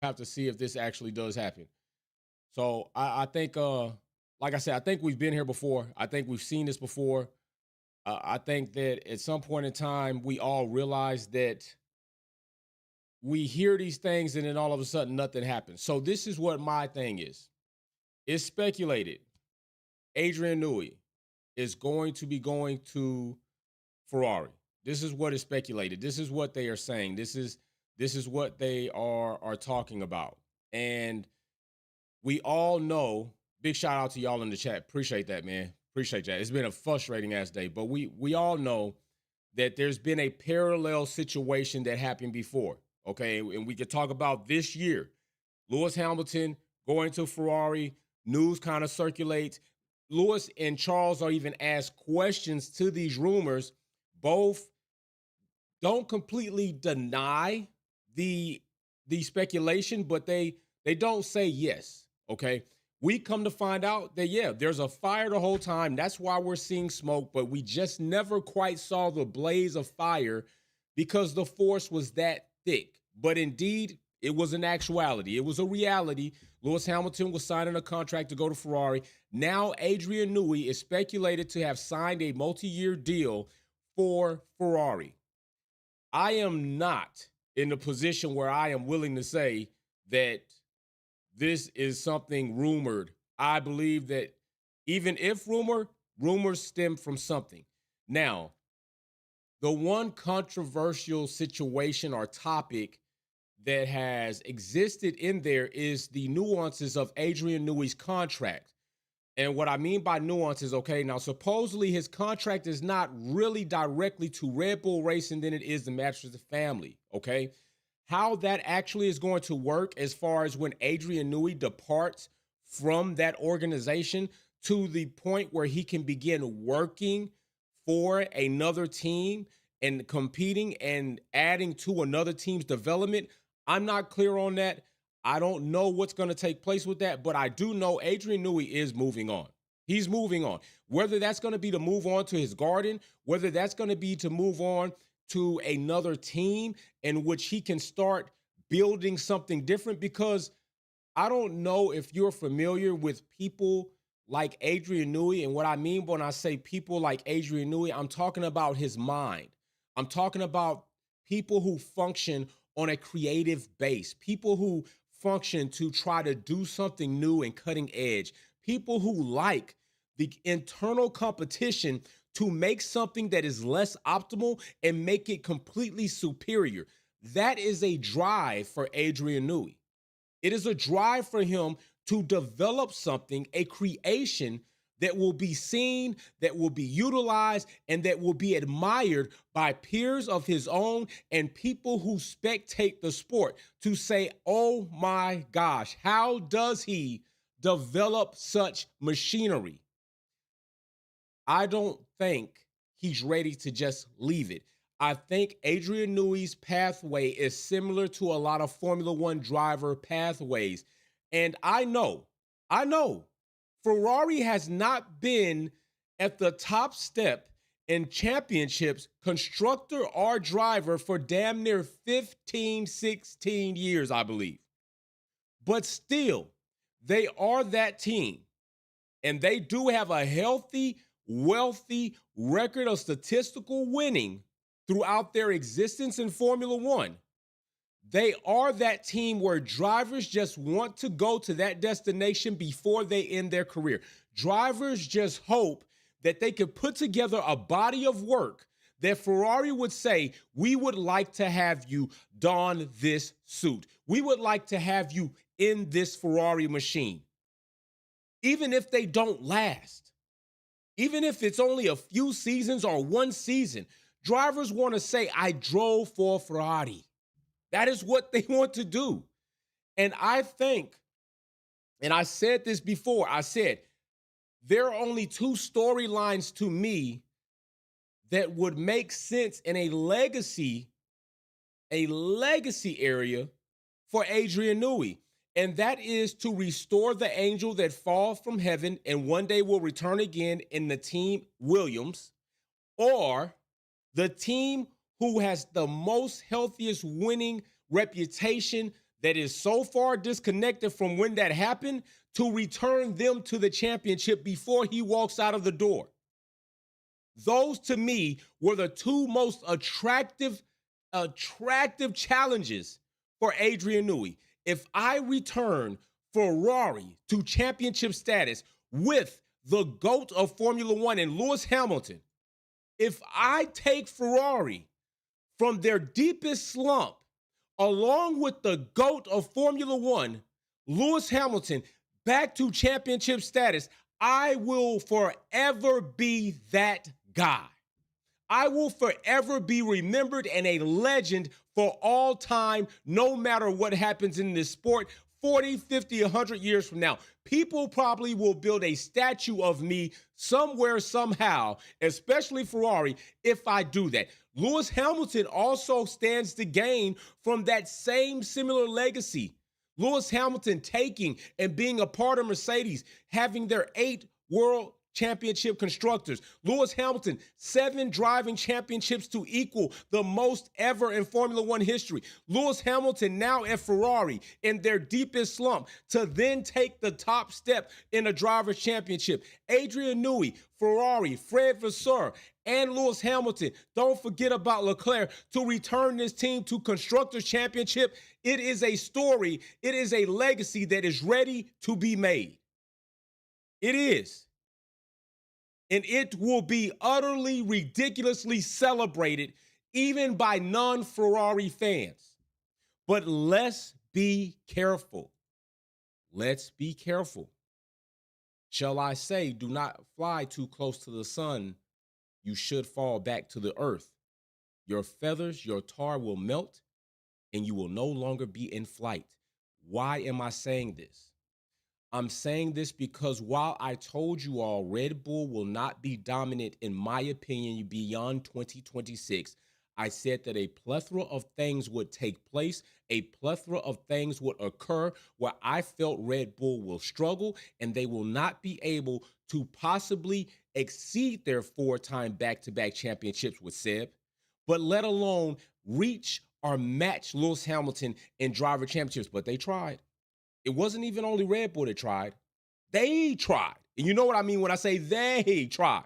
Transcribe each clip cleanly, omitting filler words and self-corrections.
have to see if this actually does happen. So I think, like I said, I think we've been here before. I think we've seen this before. I think that at some point in time, we all realize that we hear these things and then all of a sudden nothing happens. So this is what my thing is. It's speculated Adrian Newey is going to be going to Ferrari. This is what is speculated. This is what they are saying. This is what they are talking about. And we all know, big shout out to y'all in the chat. Appreciate that, man. Appreciate that. It's been a frustrating ass day, but we all know that there's been a parallel situation that happened before. Okay. And we could talk about this year. Lewis Hamilton going to Ferrari, news kind of circulates. Lewis and Charles are even asked questions to these rumors. Both don't completely deny the speculation, but they don't say yes. Okay. We come to find out that, yeah, there's a fire the whole time. That's why we're seeing smoke, but we just never quite saw the blaze of fire because the force was that thick. But indeed, it was an actuality. It was a reality. Lewis Hamilton was signing a contract to go to Ferrari. Now, Adrian Newey is speculated to have signed a multi-year deal for Ferrari. I am not in the position where I am willing to say that this is something rumored. I believe that even if rumors stem from something. Now, the one controversial situation or topic that has existed in there is the nuances of Adrian Newey's contract. And what I mean by nuances, okay, now supposedly his contract is not really directly to Red Bull Racing than it is the Masters of Family, okay? How that actually is going to work as far as when Adrian Newey departs from that organization to the point where he can begin working for another team and competing and adding to another team's development, I'm not clear on that. I don't know what's going to take place with that, but I do know Adrian Newey is moving on. He's moving on. Whether that's going to be to move on to his garden, whether that's going to be to move on to another team in which he can start building something different, because I don't know if you're familiar with people like Adrian Newey. And what I mean when I say people like Adrian Newey, I'm talking about his mind. I'm talking about people who function on a creative base, people who function to try to do something new and cutting edge, people who like the internal competition to make something that is less optimal and make it completely superior. That is a drive for Adrian Newey. It is a drive for him to develop something, a creation that will be seen, that will be utilized, and that will be admired by peers of his own and people who spectate the sport to say, oh my gosh, how does he develop such machinery? I don't think he's ready to just leave it. I think Adrian Newey's pathway is similar to a lot of Formula One driver pathways. And I know Ferrari has not been at the top step in championships, constructor or driver, for damn near 15, 16 years, I believe. But still, they are that team. And they do have a healthy, wealthy record of statistical winning throughout their existence in Formula One. They are that team where drivers just want to go to that destination before they end their career. Drivers just hope that they could put together a body of work that Ferrari would say, we would like to have you don this suit. We would like to have you in this Ferrari machine. Even if they don't last, even if it's only a few seasons or one season, drivers want to say, I drove for Ferrari. That is what they want to do. And I think, and I said this before, I said, there are only two storylines to me that would make sense in a legacy area for Adrian Newey. And that is to restore the angel that fall from heaven and one day will return again in the team Williams, or the team who has the most healthiest winning reputation that is so far disconnected from when that happened to return them to the championship before he walks out of the door. Those to me were the two most attractive challenges for Adrian Newey. If I return Ferrari to championship status with the GOAT of Formula One and Lewis Hamilton, if I take Ferrari from their deepest slump, along with the GOAT of Formula One, Lewis Hamilton, back to championship status, I will forever be that guy. I will forever be remembered and a legend for all time, no matter what happens in this sport. 40, 50, 100 years from now, people probably will build a statue of me somewhere, somehow, especially Ferrari, if I do that. Lewis Hamilton also stands to gain from that same similar legacy. Lewis Hamilton taking and being a part of Mercedes, having their 8 world championship constructors. Lewis Hamilton, 7 driving championships to equal the most ever in Formula One history. Lewis Hamilton now at Ferrari in their deepest slump to then take the top step in a driver's championship. Adrian Newey, Ferrari, Fred Vasseur, and Lewis Hamilton. Don't forget about Leclerc to return this team to Constructors' Championship. It is a story. It is a legacy that is ready to be made. It is. And it will be utterly, ridiculously celebrated even by non-Ferrari fans. But let's be careful. Let's be careful. Shall I say, do not fly too close to the sun. You should fall back to the earth. Your feathers, your tar will melt, and you will no longer be in flight. Why am I saying this? I'm saying this because while I told you all Red Bull will not be dominant, in my opinion, beyond 2026, I said that a plethora of things would take place, a plethora of things would occur where I felt Red Bull will struggle and they will not be able to possibly exceed their 4-time back-to-back championships with Seb, but let alone reach or match Lewis Hamilton in driver championships. But they tried. It wasn't even only Red Bull that tried. They tried. And you know what I mean when I say they tried.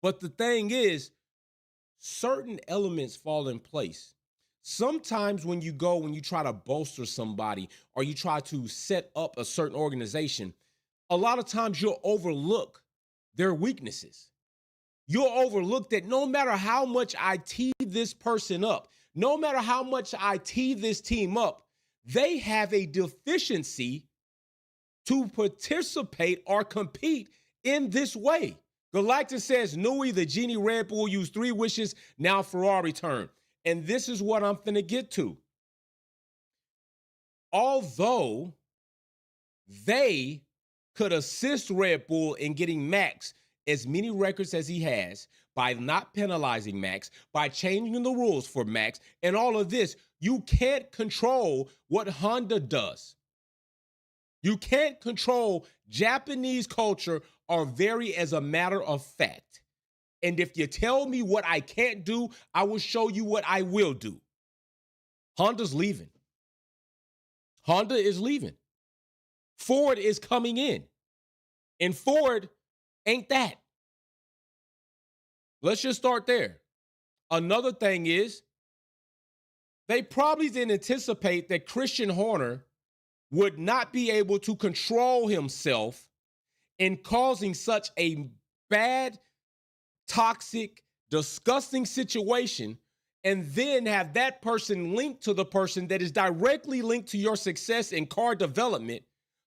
But the thing is, certain elements fall in place. Sometimes when you try to bolster somebody or you try to set up a certain organization, a lot of times you'll overlook their weaknesses. You'll overlook that no matter how much I tee this person up, no matter how much I tee this team up, they have a deficiency to participate or compete in this way. Galactus says, Newey, the genie Red Bull used 3 wishes, now Ferrari turn. And this is what I'm finna get to. Although they could assist Red Bull in getting Max as many records as he has by not penalizing Max, by changing the rules for Max, and all of this, you can't control what Honda does. You can't control Japanese culture or vary as a matter of fact. And if you tell me what I can't do, I will show you what I will do. Honda's leaving. Honda is leaving. Ford is coming in. And Ford ain't that. Let's just start there. Another thing is, they probably didn't anticipate that Christian Horner would not be able to control himself in causing such a bad, toxic, disgusting situation, and then have that person linked to the person that is directly linked to your success in car development,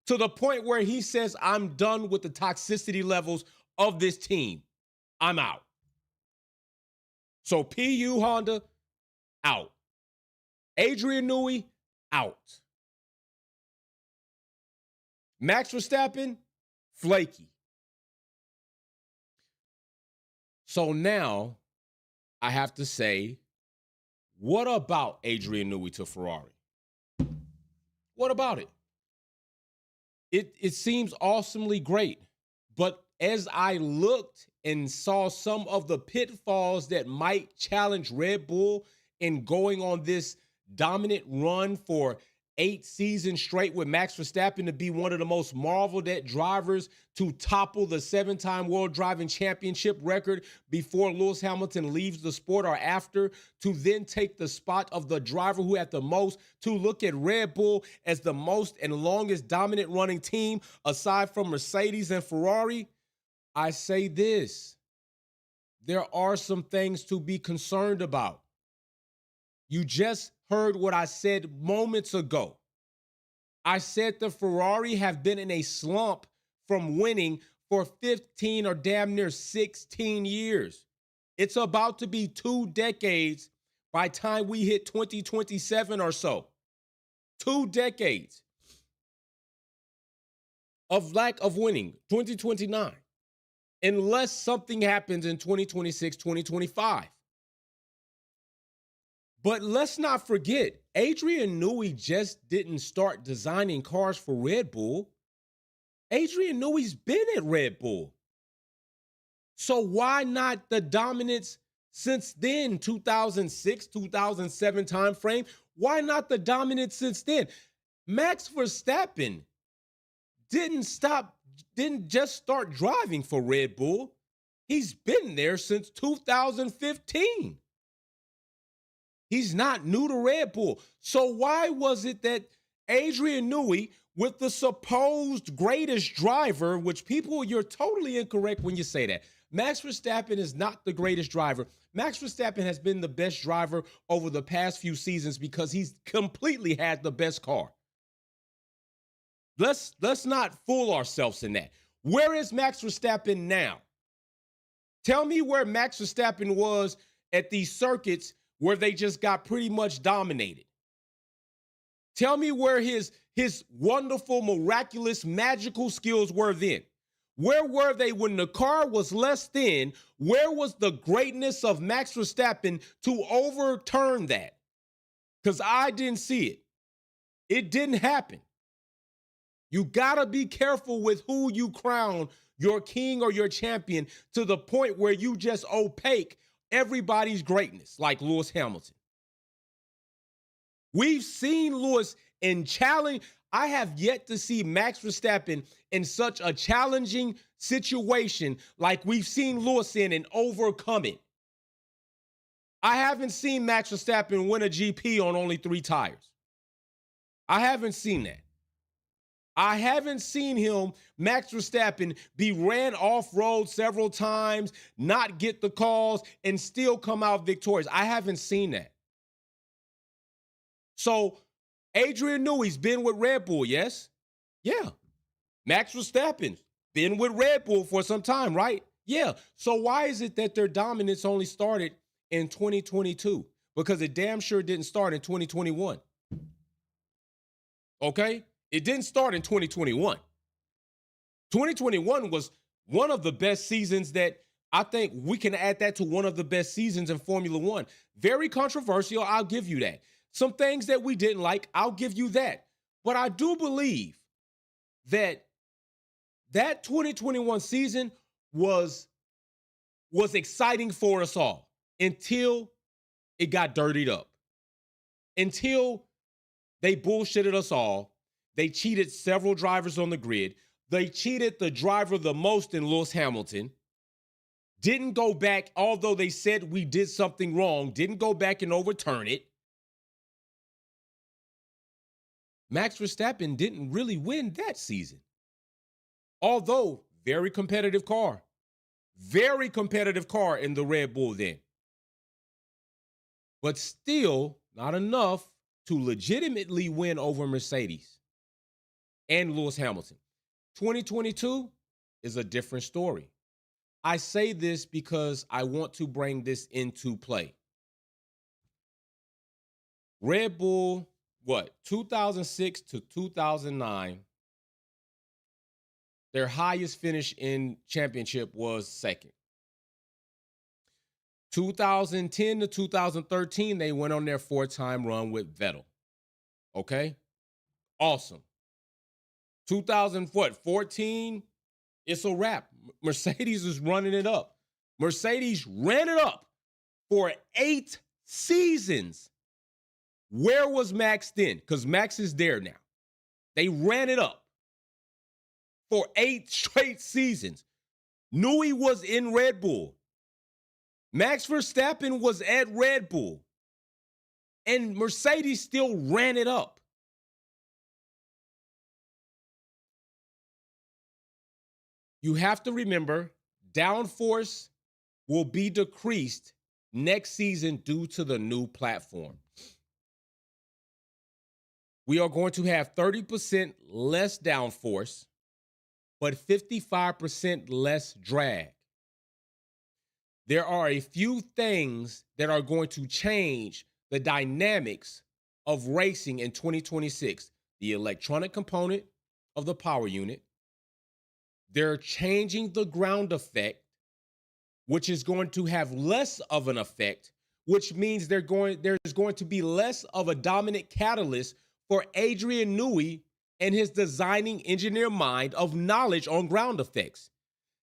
to the point where he says, I'm done with the toxicity levels of this team. I'm out. So PU Honda, out. Adrian Newey, out. Max Verstappen, flaky. So now I have to say, what about Adrian Newey to Ferrari? What about it? It seems awesomely great. But as I looked and saw some of the pitfalls that might challenge Red Bull in going on this dominant run for 8 seasons straight with Max Verstappen to be one of the most marveled at drivers to topple the 7-time World Driving Championship record before Lewis Hamilton leaves the sport or after, to then take the spot of the driver who had the most, to look at Red Bull as the most and longest dominant running team aside from Mercedes and Ferrari. I say this: there are some things to be concerned about. You just heard what I said moments ago. I said the Ferrari have been in a slump from winning for 15 or damn near 16 years. It's about to be 2 decades by the time we hit 2027 or so. 2 decades of lack of winning, 2029, unless something happens in 2026, 2025. But let's not forget, Adrian Newey just didn't start designing cars for Red Bull. Adrian Newey's been at Red Bull. So why not the dominance since then, 2006, 2007 timeframe? Why not the dominance since then? Max Verstappen didn't just start driving for Red Bull. He's been there since 2015. He's not new to Red Bull. So why was it that Adrian Newey, with the supposed greatest driver, which people, you're totally incorrect when you say that. Max Verstappen is not the greatest driver. Max Verstappen has been the best driver over the past few seasons because he's completely had the best car. Let's not fool ourselves in that. Where is Max Verstappen now? Tell me where Max Verstappen was at these circuits where they just got pretty much dominated. Tell me where his wonderful, miraculous, magical skills were then. Where were they when the car was less than? Where was the greatness of Max Verstappen to overturn that? Because I didn't see it. It didn't happen. You got to be careful with who you crown your king or your champion to the point where you just opaque everybody's greatness, like Lewis Hamilton. We've seen Lewis in challenge. I have yet to see Max Verstappen in such a challenging situation like we've seen Lewis in and overcome it. I haven't seen Max Verstappen win a GP on only 3 tires. I haven't seen that. I haven't seen him, Max Verstappen, be ran off-road several times, not get the calls, and still come out victorious. I haven't seen that. So, Adrian Newey's been with Red Bull, yes? Yeah. Max Verstappen's been with Red Bull for some time, right? Yeah. So why is it that their dominance only started in 2022? Because it damn sure didn't start in 2021. Okay? It didn't start in 2021. 2021 was one of the best seasons that I think we can add that to one of the best seasons in Formula One. Very controversial, I'll give you that. Some things that we didn't like, I'll give you that. But I do believe that 2021 season was exciting for us all until it got dirtied up. Until they bullshitted us all. They cheated several drivers on the grid. They cheated the driver the most in Lewis Hamilton. Didn't go back, although they said we did something wrong, didn't go back and overturn it. Max Verstappen didn't really win that season. Although, very competitive car. Very competitive car in the Red Bull then. But still, not enough to legitimately win over Mercedes and Lewis Hamilton. 2022 is a different story. I say this because I want to bring this into play. Red Bull, 2006 to 2009, their highest finish in championship was second. 2010 to 2013, they went on their 4-time run with Vettel. Okay? Awesome. 2014, it's a wrap. Mercedes is running it up. Mercedes ran it up for 8 seasons Where was Max then? Because Max is there now. They ran it up for 8 straight seasons. Newey was in Red Bull. Max Verstappen was at Red Bull. And Mercedes still ran it up. You have to remember, downforce will be decreased next season due to the new platform. We are going to have 30% less downforce, but 55% less drag. There are a few things that are going to change the dynamics of racing in 2026. The electronic component of the power unit. They're changing the ground effect, which is going to have less of an effect, which means there's going to be less of a dominant catalyst for Adrian Newey and his designing engineer mind of knowledge on ground effects.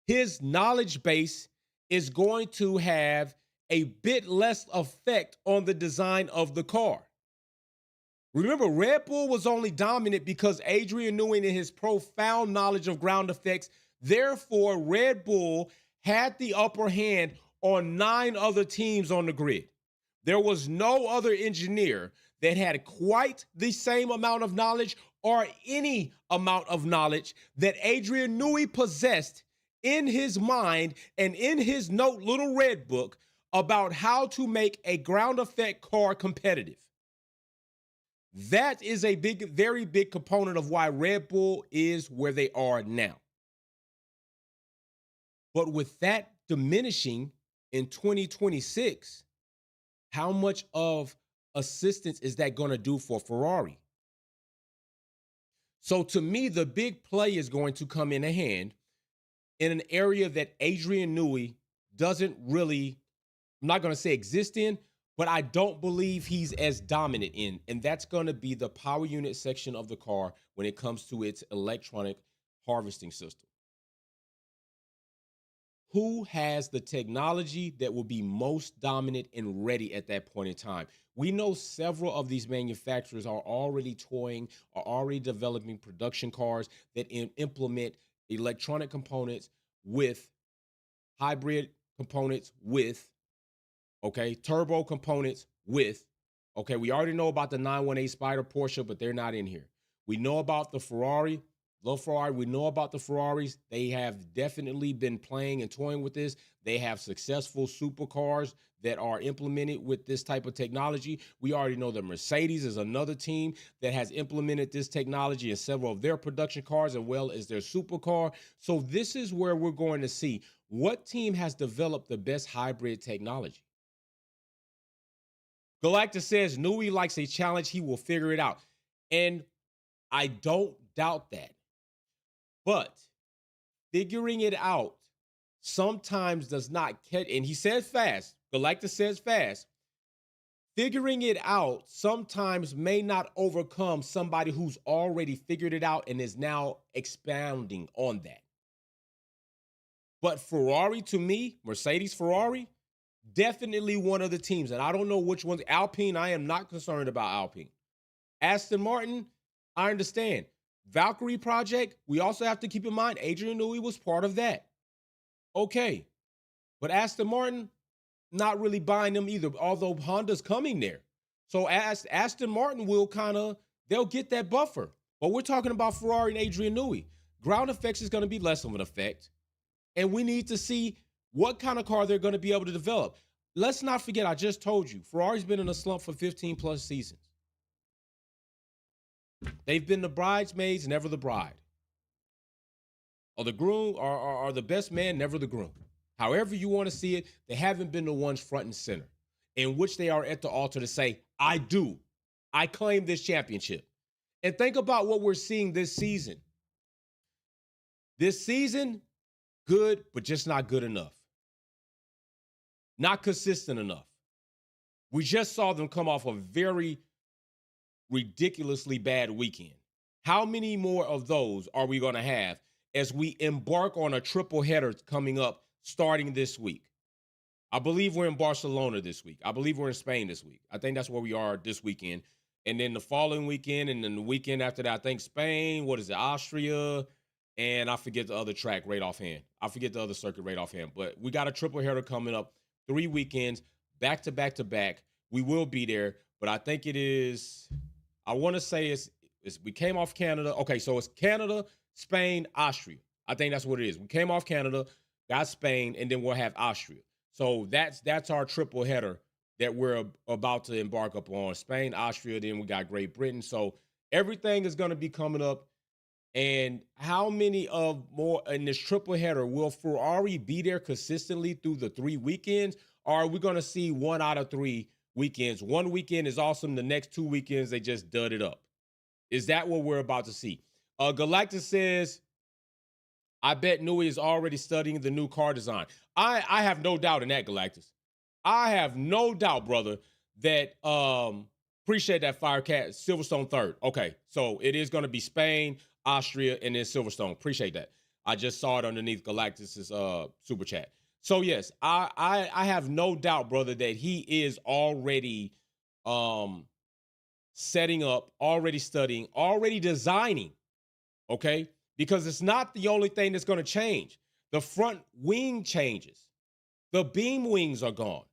His knowledge base is going to have a bit less effect on the design of the car. Remember, Red Bull was only dominant because Adrian Newey and his profound knowledge of ground effects. Therefore, Red Bull had the upper hand on 9 other teams on the grid. There was no other engineer that had quite the same amount of knowledge or any amount of knowledge that Adrian Newey possessed in his mind and in his little red book about how to make a ground effect car competitive. That is a very big component of why Red Bull is where they are now. But with that diminishing in 2026, how much of assistance is that going to do for Ferrari? So to me, the big play is going to come in hand in an area that Adrian Newey doesn't really, I'm not going to say exist in, but I don't believe he's as dominant in, and that's going to be the power unit section of the car when it comes to its electronic harvesting system. Who has the technology that will be most dominant and ready at that point in time? We know several of these manufacturers are already toying, are already developing production cars that implement electronic components with hybrid components with turbo components with, we already know about the 918 Spider Porsche, but they're not in here. We know about the Ferrari, we know about the Ferraris. They have definitely been playing and toying with this. They have successful supercars that are implemented with this type of technology. We already know that Mercedes is another team that has implemented this technology in several of their production cars as well as their supercar. So this is where we're going to see what team has developed the best hybrid technology. Galactus says Newey likes a challenge. He will figure it out. And I don't doubt that. But figuring it out sometimes does not catch. And he says fast. Galactus says fast. Figuring it out sometimes may not overcome somebody who's already figured it out and is now expounding on that. But Ferrari, to me, Mercedes, Ferrari, definitely one of the teams. And I don't know which ones. Alpine, I am not concerned about Alpine. Aston Martin, I understand. Valkyrie project, we also have to keep in mind Adrian Newey was part of that. Okay. But Aston Martin, not really buying them either, although Honda's coming there. So Aston Martin will they'll get that buffer. But we're talking about Ferrari and Adrian Newey. Ground effects is going to be less of an effect. And we need to see what kind of car they're going to be able to develop. Let's not forget, I just told you, Ferrari's been in a slump for 15 plus seasons. They've been the bridesmaids, never the bride. Or the groom, or the best man, never the groom. However you want to see it, they haven't been the ones front and center, in which they are at the altar to say, I claim this championship. And think about what we're seeing this season. This season, good, but just not good enough. Not consistent enough. We just saw them come off a very ridiculously bad weekend. How many more of those are we going to have as we embark on a triple header coming up starting this week? I believe we're in Barcelona this week. I believe we're in Spain this week. I think that's where we are this weekend. And then the following weekend, and then the weekend after that, I think Spain, what is it, Austria, and I forget the other track right offhand. I forget the other circuit right offhand. But we got a triple header coming up, 3 weekends, back to back to back. We will be there, but I think it is, I want to say it's we came off Canada. Okay, so it's Canada, Spain, Austria. I think that's what it is. We came off Canada, got Spain, and then we'll have Austria. So that's our triple header that we're about to embark upon. Spain, Austria, then we got Great Britain. So everything is going to be coming up. And how many of more in this triple header will Ferrari be there consistently through the 3 weekends? Or are we going to see 1 out of 3 weekends? One weekend is awesome. The next 2 weekends, they just dud it up. Is that what we're about to see? Galactus says, I bet Newey is already studying the new car design. I have no doubt in that, Galactus. I have no doubt, brother, that appreciate that Firecat. Silverstone third. Okay, so it is going to be Spain, Austria, and then Silverstone. Appreciate that. I just saw it underneath Galactus's super chat. So yes, I have no doubt, brother, that he is already setting up, already studying, already designing. Okay, because it's not the only thing that's going to change. The front wing changes. The beam wings are gone.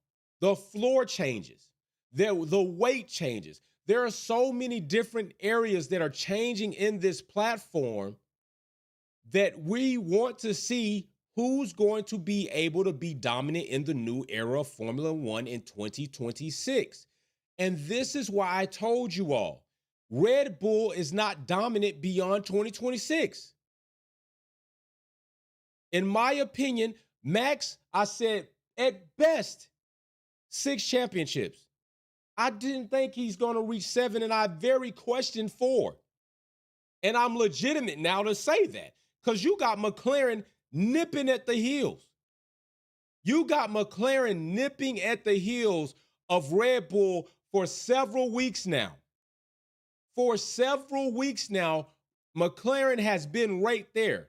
The floor changes. The weight changes. There are so many different areas that are changing in this platform that we want to see who's going to be able to be dominant in the new era of Formula One in 2026. And this is why I told you all, Red Bull is not dominant beyond 2026. In my opinion, Max, I said, at best, 6 championships. I didn't think he's going to reach 7, and I very questioned 4. And I'm legitimate now to say that because you got McLaren nipping at the heels. You got McLaren nipping at the heels of Red Bull for several weeks now. For several weeks now, McLaren has been right there.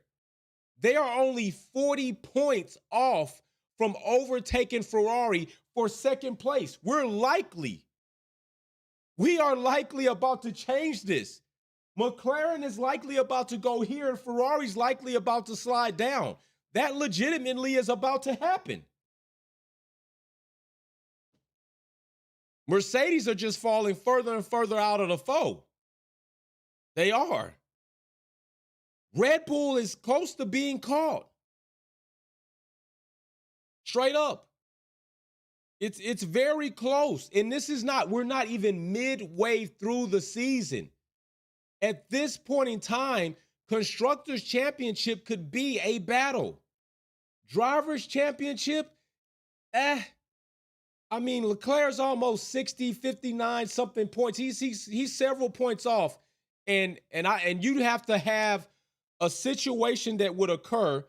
They are only 40 points off from overtaking Ferrari for second place. We are likely about to change this. McLaren is likely about to go here and Ferrari's likely about to slide down. That legitimately is about to happen. Mercedes are just falling further and further out of the foe. They are. Red Bull is close to being caught. Straight up. It's very close. And this is not, we're not even midway through the season. At this point in time, Constructors' Championship could be a battle. Drivers' Championship, I mean, Leclerc's almost 60, 59 something points. He's several points off. And you'd have to have a situation that would occur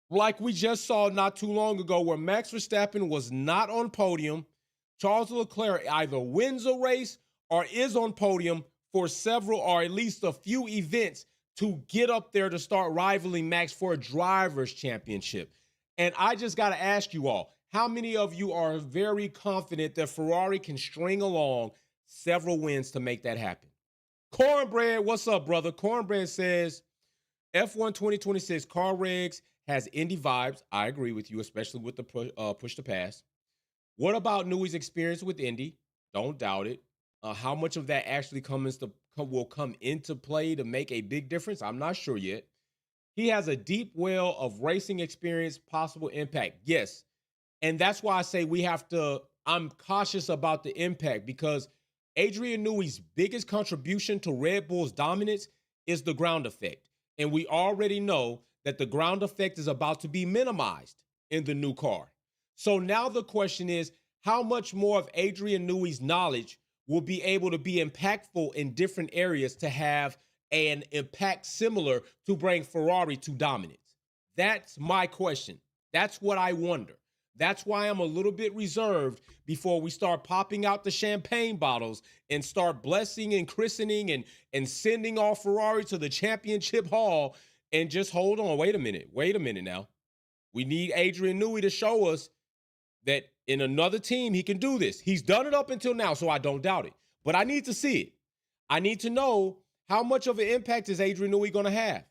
like we just saw not too long ago where Max Verstappen was not on podium. Charles Leclerc either wins a race or is on podium for several or at least a few events to get up there to start rivaling Max for a driver's championship. And I just got to ask you all, how many of you are very confident that Ferrari can string along several wins to make that happen? Cornbread, what's up, brother? Cornbread says, F1 2026 car regs has Indy vibes. I agree with you, especially with the push to pass. What about Newey's experience with Indy? Don't doubt it. How much of that actually will come into play to make a big difference? I'm not sure yet. He has a deep well of racing experience, possible impact. Yes. And that's why I say I'm cautious about the impact because Adrian Newey's biggest contribution to Red Bull's dominance is the ground effect. And we already know that the ground effect is about to be minimized in the new car. So now the question is, how much more of Adrian Newey's knowledge will be able to be impactful in different areas to have an impact similar to bring Ferrari to dominance? That's my question. That's what I wonder. That's why I'm a little bit reserved before we start popping out the champagne bottles and start blessing and christening and sending off Ferrari to the championship hall and just hold on. Wait a minute now. We need Adrian Newey to show us that in another team, he can do this. He's done it up until now, so I don't doubt it. but I need to see it. I need to know how much of an impact is Adrian Newey going to have.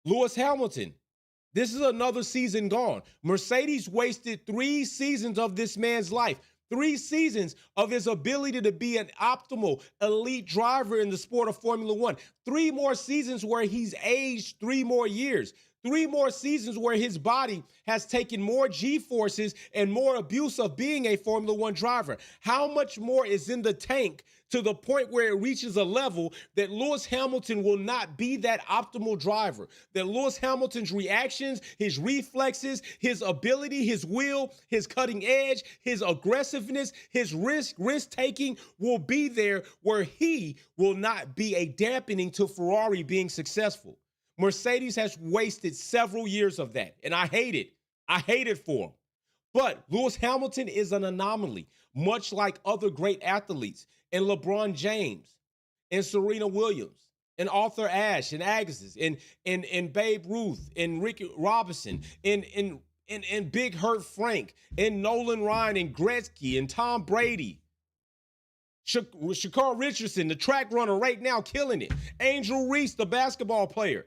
Lewis Hamilton, this is another season gone. Mercedes wasted 3 seasons of this man's life. 3 seasons of his ability to be an optimal elite driver in the sport of Formula One. 3 more seasons where he's aged 3 more years. 3 more seasons where his body has taken more G-forces and more abuse of being a Formula One driver. How much more is in the tank to the point where it reaches a level that Lewis Hamilton will not be that optimal driver? That Lewis Hamilton's reactions, his reflexes, his ability, his will, his cutting edge, his aggressiveness, his risk-taking will be there where he will not be a dampening to Ferrari being successful. Mercedes has wasted several years of that, and I hate it. I hate it for him. But Lewis Hamilton is an anomaly, much like other great athletes, and LeBron James, and Serena Williams, and Arthur Ashe, and Agassi, and Babe Ruth, and Ricky Robinson, and Big Hurt Frank, and Nolan Ryan, and Gretzky, and Tom Brady. Shakar Richardson, the track runner right now, killing it. Angel Reese, the basketball player.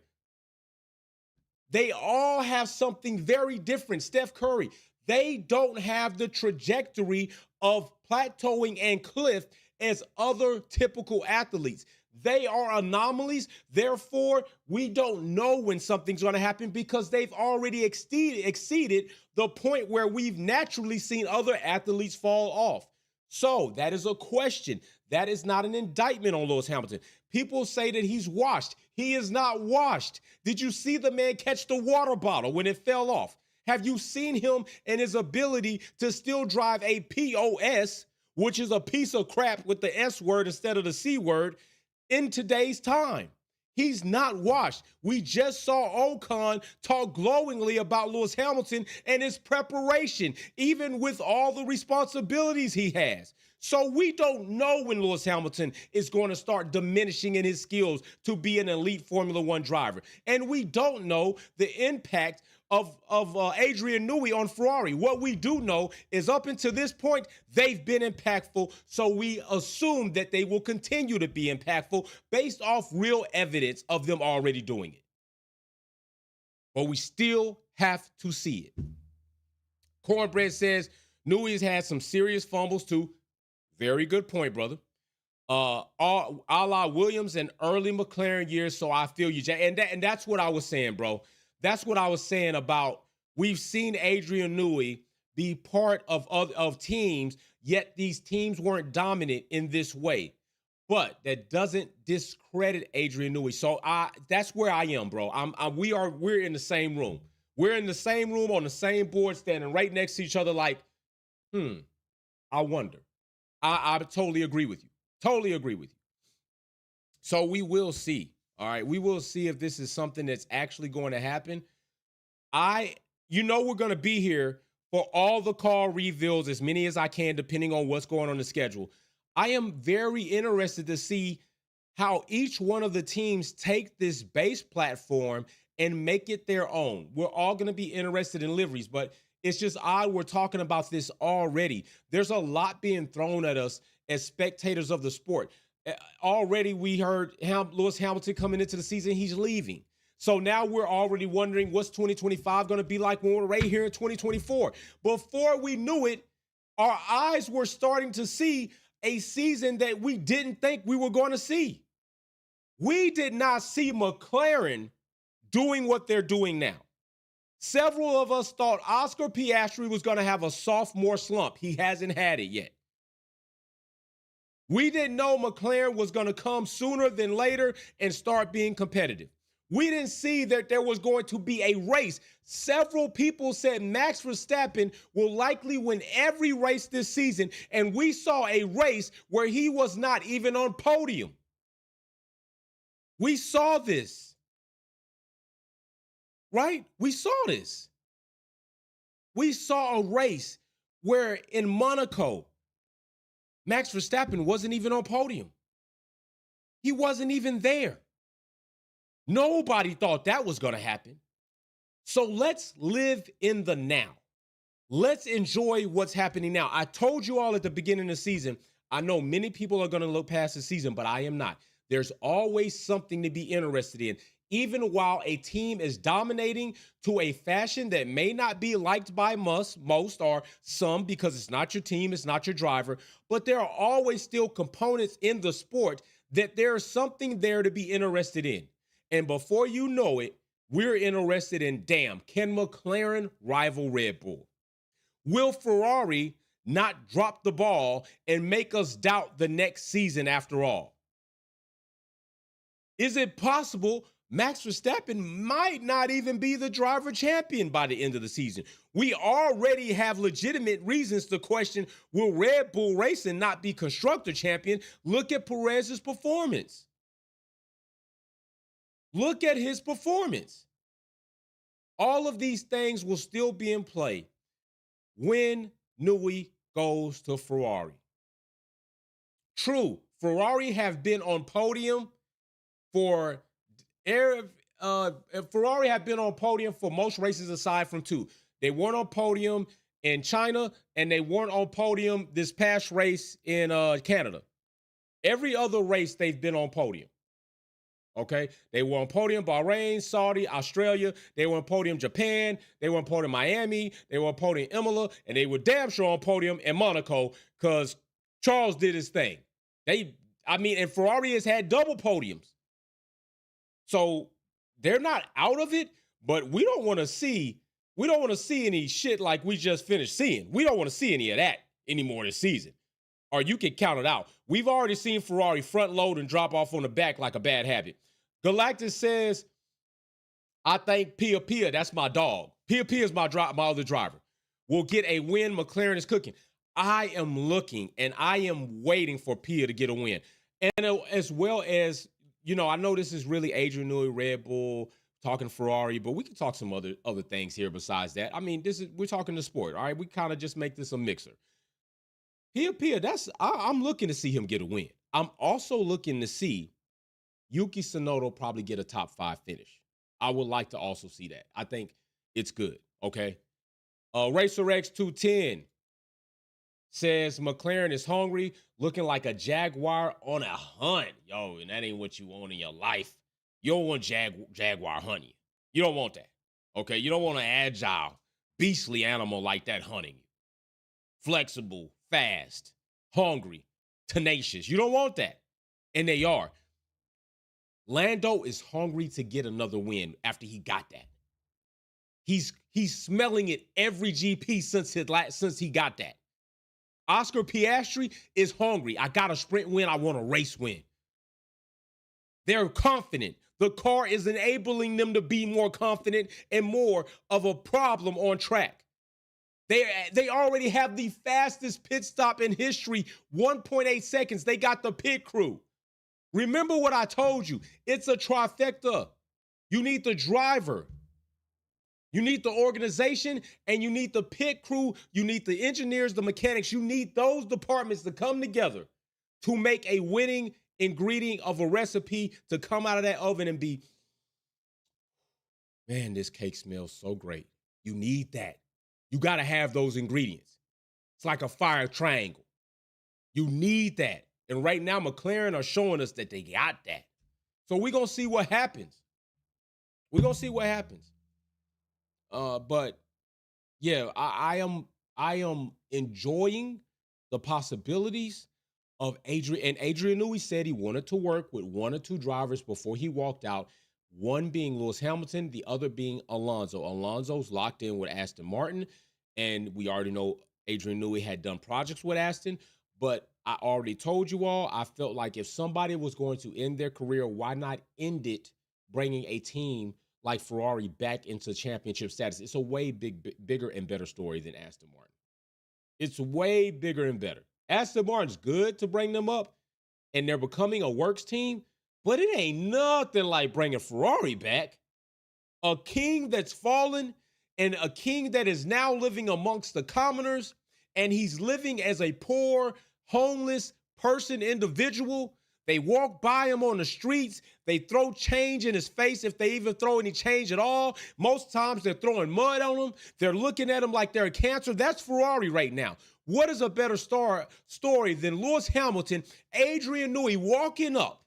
They all have something very different. Steph Curry, they don't have the trajectory of plateauing and cliff as other typical athletes. They are anomalies. Therefore, we don't know when something's going to happen because they've already exceeded the point where we've naturally seen other athletes fall off. So that is a question. That is not an indictment on Lewis Hamilton. People say that he's washed. He is not washed. Did you see the man catch the water bottle when it fell off? Have you seen him and his ability to still drive a POS, which is a piece of crap with the S word instead of the C word, in today's time? He's not washed. We just saw Ocon talk glowingly about Lewis Hamilton and his preparation, even with all the responsibilities he has. So we don't know when Lewis Hamilton is going to start diminishing in his skills to be an elite Formula One driver. And we don't know the impact of Adrian Newey on Ferrari. What we do know is up until this point, they've been impactful. So we assume that they will continue to be impactful based off real evidence of them already doing it. But we still have to see it. Cornbread says, Newey has had some serious fumbles too. Very good point, brother. A la Williams and early McLaren years, so I feel you, Jay. And that's what I was saying, bro. That's what I was saying about we've seen Adrian Newey be part of teams, yet these teams weren't dominant in this way. But that doesn't discredit Adrian Newey. So that's where I am, bro. We're in the same room. We're in the same room on the same board, standing right next to each other like, I wonder. I totally agree with you. Totally agree with you. So we will see. All right. We will see if this is something that's actually going to happen. We're going to be here for all the car reveals, as many as I can, depending on what's going on the schedule. I am very interested to see how each one of the teams take this base platform and make it their own. We're all going to be interested in liveries, but it's just odd we're talking about this already. There's a lot being thrown at us as spectators of the sport. Already we heard Lewis Hamilton coming into the season, he's leaving. So now we're already wondering what's 2025 going to be like when we're right here in 2024. Before we knew it, our eyes were starting to see a season that we didn't think we were going to see. We did not see McLaren doing what they're doing now. Several of us thought Oscar Piastri was going to have a sophomore slump. He hasn't had it yet. We didn't know McLaren was going to come sooner than later and start being competitive. We didn't see that there was going to be a race. Several people said Max Verstappen will likely win every race this season, and we saw a race where he was not even on podium. We saw this. Right? We saw this. We saw a race where in Monaco, Max Verstappen wasn't even on podium. He wasn't even there. Nobody thought that was going to happen. So let's live in the now. Let's enjoy what's happening now. I told you all at the beginning of the season, I know many people are going to look past the season, but I am not. There's always something to be interested in. Even while a team is dominating to a fashion that may not be liked by most or some, because it's not your team, it's not your driver, but there are always still components in the sport that there's something there to be interested in. And before you know it, we're interested in, damn, can McLaren rival Red Bull? Will Ferrari not drop the ball and make us doubt the next season after all? Is it possible Max Verstappen might not even be the driver champion by the end of the season? We already have legitimate reasons to question, will Red Bull Racing not be constructor champion? Look at Perez's performance. Look at his performance. All of these things will still be in play when Newey goes to Ferrari. True, Ferrari have been on podium for Ferrari have been on podium for most races aside from two. They weren't on podium in China, and they weren't on podium this past race in Canada. Every other race they've been on podium. Okay, they were on podium Bahrain, Saudi, Australia. They were on podium Japan. They were on podium Miami. They were on podium Imola, and they were damn sure on podium in Monaco because Charles did his thing. And Ferrari has had double podiums, so they're not out of it. But we don't want to see any shit like we just finished seeing. We don't want to see any of that anymore this season, or you can count it out. We've already seen Ferrari front load and drop off on the back like a bad habit. Galactus says, I think Pia, that's my dog. Pia is my other driver, will get a win. McLaren is cooking. I am looking and I am waiting for Pia to get a win. And as well as, I know this is really Adrian Newey, Red Bull, talking Ferrari, but we can talk some other things here besides that. I mean, we're talking the sport, all right? We kind of just make this a mixer. Pia, I'm looking to see him get a win. I'm also looking to see Yuki Tsunoda probably get a top 5 finish. I would like to also see that. I think it's good, okay? RacerX 210 says McLaren is hungry, looking like a Jaguar on a hunt. Yo, and that ain't what you want in your life. You don't want Jaguar hunting you. You don't want that, okay? You don't want an agile, beastly animal like that hunting you. Flexible, fast, hungry, tenacious. You don't want that. And they are. Lando is hungry to get another win after he got that. He's smelling it every GP since he got that. Oscar Piastri is hungry. I got a sprint win. I want a race win. They're confident. The car is enabling them to be more confident and more of a problem on track. They already have the fastest pit stop in history, 1.8 seconds. They got the pit crew. Remember what I told you. It's a trifecta. You need the driver. You need the organization, and you need the pit crew. You need the engineers, the mechanics. You need those departments to come together to make a winning ingredient of a recipe to come out of that oven and be, man, this cake smells so great. You need that. You got to have those ingredients. It's like a fire triangle. You need that. And right now, McLaren are showing us that they got that. So we're going to see what happens. We're going to see what happens. But yeah, I am enjoying the possibilities of Adrian. And Adrian Newey said he wanted to work with 1 or 2 drivers before he walked out. One being Lewis Hamilton, the other being Alonso. Alonso's locked in with Aston Martin, and we already know Adrian Newey had done projects with Aston. But I already told you all, I felt like if somebody was going to end their career, why not end it bringing a team like Ferrari back into championship status? It's a way bigger and better story than Aston Martin. It's way bigger and better. Aston Martin's good to bring them up, and they're becoming a works team, but it ain't nothing like bringing Ferrari back. A king that's fallen and a king that is now living amongst the commoners, and he's living as a poor, homeless person, individual. They walk by him on the streets. They throw change in his face, if they even throw any change at all. Most times they're throwing mud on him. They're looking at him like they're a cancer. That's Ferrari right now. What is a better story than Lewis Hamilton, Adrian Newey walking up,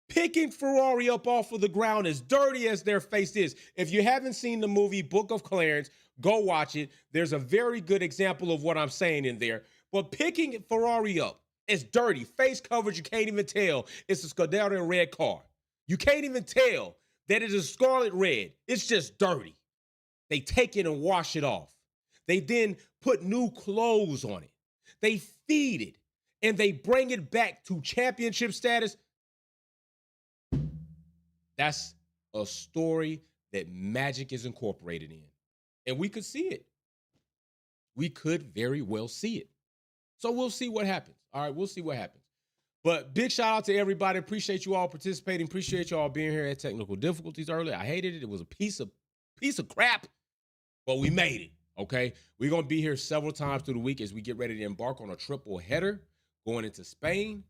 picking Ferrari up off of the ground as dirty as their face is? If you haven't seen the movie Book of Clarence, go watch it. There's a very good example of what I'm saying in there. But picking Ferrari up, it's dirty. Face coverage, you can't even tell it's a Scuderia red car. You can't even tell that it is scarlet red. It's just dirty. They take it and wash it off. They then put new clothes on it. They feed it, and they bring it back to championship status. That's a story that magic is incorporated in. And we could see it. We could very well see it. So we'll see what happens. All right, we'll see what happens. But big shout out to everybody. Appreciate you all participating. Appreciate you all being here. At technical difficulties earlier. I hated it. It was a piece of crap, but we made it. Okay, we're going to be here several times through the week as we get ready to embark on a triple header, going into Spain,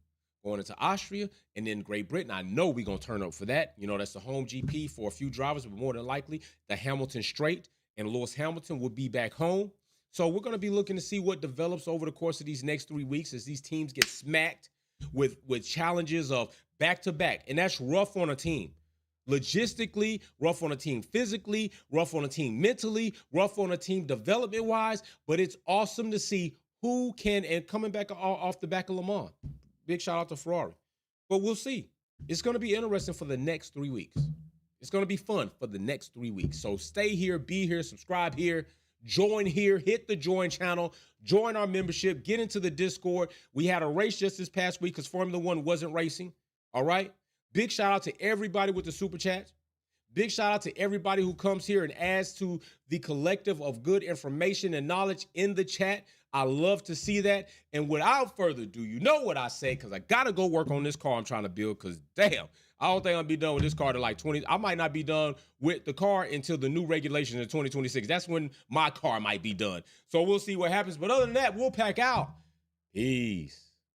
going into Austria, and then Great Britain. I know we're going to turn up for that. You know, that's the home GP for a few drivers, but more than likely, the Hamilton Straight and Lewis Hamilton will be back home. So we're going to be looking to see what develops over the course of these next 3 weeks as these teams get smacked with challenges of back-to-back. And that's rough on a team. Logistically, rough on a team physically, rough on a team mentally, rough on a team development-wise, but it's awesome to see who can, and coming back off the back of Le Mans. Big shout out to Ferrari. But we'll see. It's going to be interesting for the next 3 weeks. It's going to be fun for the next 3 weeks. So stay here, be here, subscribe here, join here, hit the join channel, join our membership, get into the Discord. We had a race just this past week because Formula One wasn't racing, all right? Big shout out to everybody with the super chats. Big shout out to everybody who comes here and adds to the collective of good information and knowledge in the chat. I love to see that. And without further ado, you know what I say, because I got to go work on this car I'm trying to build, because damn, I don't think I'm going to be done with this car to like 20. I might not be done with the car until the new regulations in 2026. That's when my car might be done. So we'll see what happens. But other than that, we'll pack out. Peace.